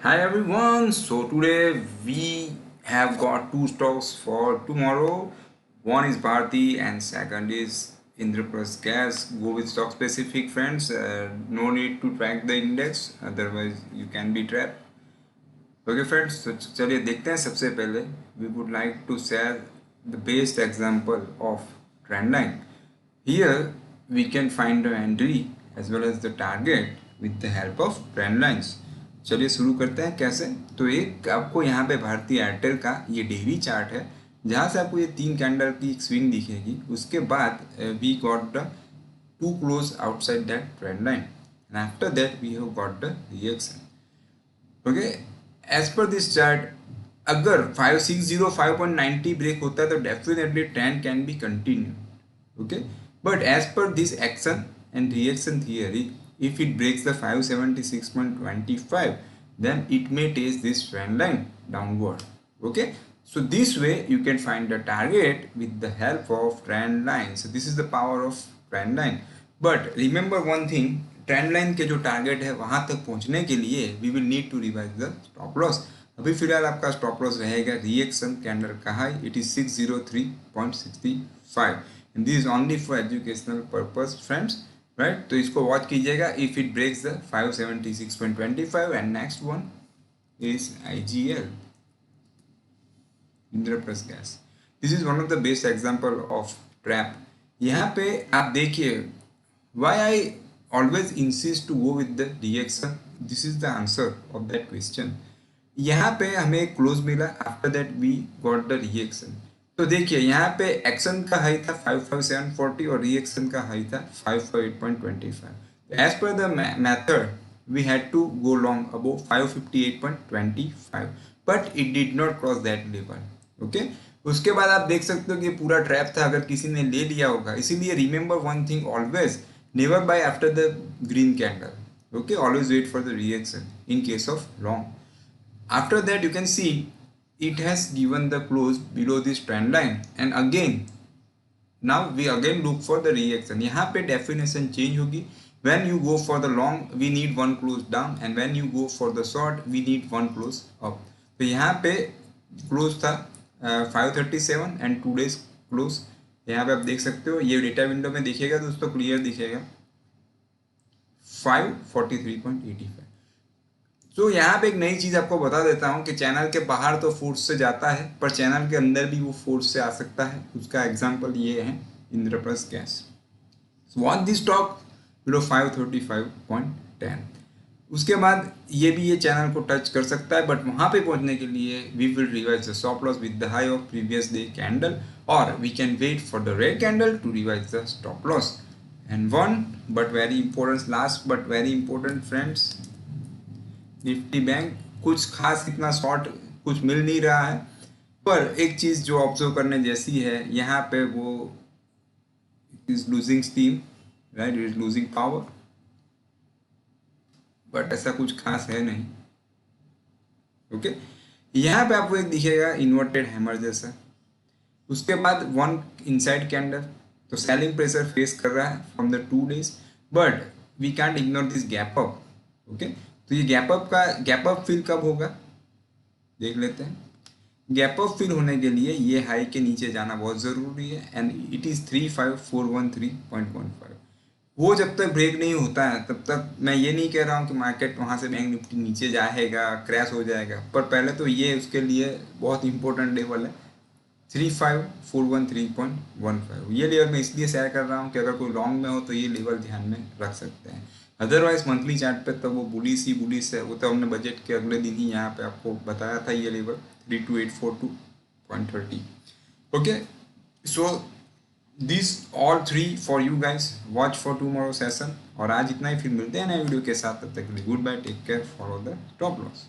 Hi everyone. So today we have got two stocks for tomorrow. One is Bharti and second is Indraprasth Gas. Go with stock specific friends. No need to track the index, otherwise you can be trapped. Okay friends. So चलिए देखते हैं. सबसे पहले we would like to share the best example of trend line. Here we can find the entry as well as the target with the help of trend lines. चलिए शुरू करते हैं. कैसे? तो एक आपको यहाँ पे भारतीय एयरटेल का ये डेली चार्ट है जहाँ से आपको ये 3 कैंडल की एक स्विंग दिखेगी. उसके बाद we got the to close outside that trend line and after that we have got the reaction. Okay, as per this chart अगर 560 5.90 ब्रेक होता है तो definitely trend can be continue. Okay, but as per this action and reaction theory, if it breaks the 576.25, then it may take this trend line downward. Okay, so this way you can find the target with the help of trend line. So this is the power of trend line. But remember one thing, trend line के जो target है वहां तक पहुंचने के लिए we will need to revise the stop loss. अभी फिलहाल आपका स्टॉप लॉस रहेगा रिएक्शन कैंडल का high, it is 603.65 and this is only for educational purpose friends, right? तो इसको वॉच कीजिएगा if it breaks the 576.25. and next one is IGL, Indraprasth Gas. This is one of the best example of trap. यहाँ पे आप देखिए why I always insist to go with the reaction. This is the answer of that question. यहाँ पे हमें close मिला, after that we got the reaction. तो देखिए यहाँ पे एक्शन का हाई था 55740 और रिएक्शन का हाई था 558.25. As per the method we had to go long above 558.25 but it did not cross that level. Okay, उसके बाद आप देख सकते हो कि पूरा ट्रैप था, अगर किसी ने ले लिया होगा. इसीलिए remember one thing, always never buy after the green candle. Okay, always wait for the reaction in case of long. After that you can see it has given the close below this trend line and again now we again look for the reaction. यहाँ पे definition change होगी. When you go for the long we need one close down and when you go for the short we need one close up. तो यहाँ पे close था 537 and today's close यहाँ पे आप देख सकते हो. ये डेटा विंडो में दिखेगा दोस्तों, क्लियर दिखेगा 543.85. तो यहाँ पे एक नई चीज आपको बता देता हूँ कि चैनल के बाहर तो फोर्स से जाता है पर चैनल के अंदर भी वो फोर्स से आ सकता है. उसका एग्जांपल ये है Indraprastha gas. Watch this stock below 535.10. उसके बाद ये भी ये चैनल को टच कर सकता है बट वहाँ पे पहुँचने के लिए we will revise the stop loss with the high of previous day candle और we can wait for the red candle to revise the stop loss. And one but very important, last but very important friends, Nifty bank कुछ खास इतना short कुछ मिल नहीं रहा है पर एक चीज़ जो ऑब्जर्व करने जैसी है यहाँ पे वो is losing steam, right, is losing power but ऐसा कुछ खास है नहीं. ओके, यहाँ पे आपको एक दिखेगा इन्वर्टेड हैमर जैसा. उसके बाद वन इनसाइड कैंडल, तो सेलिंग प्रेशर फेस कर रहा है from the 2 days but we can't ignore this gap up. Okay, तो ये गैप अप फिल कब होगा देख लेते हैं. गैप अप फिल होने के लिए ये हाई के नीचे जाना बहुत ज़रूरी है एंड इट इज़ 35413.15. वो जब तक ब्रेक नहीं होता है तब तक मैं ये नहीं कह रहा हूँ कि मार्केट वहाँ से बैंक निफ्टी नीचे जाएगा, क्रैश हो जाएगा, पर पहले तो ये उसके लिए बहुत इंपॉर्टेंट लेवल है 35413.15. ये लेवल मैं इसलिए शेयर कर रहा हूँ कि अगर कोई लॉन्ग में हो तो ये लेवल ध्यान में रख सकते हैं. अदरवाइज मंथली चार्ट पे तो वो बुलिश है. वो तो हमने बजट के अगले दिन ही यहाँ पे आपको बताया था ये level 32842.30. Okay, so this all 3 for you guys. Watch for tomorrow session. और आज इतना ही, फिर मिलते हैं नए वीडियो के साथ. तब तक के लिए good bye, take care, follow the stop loss.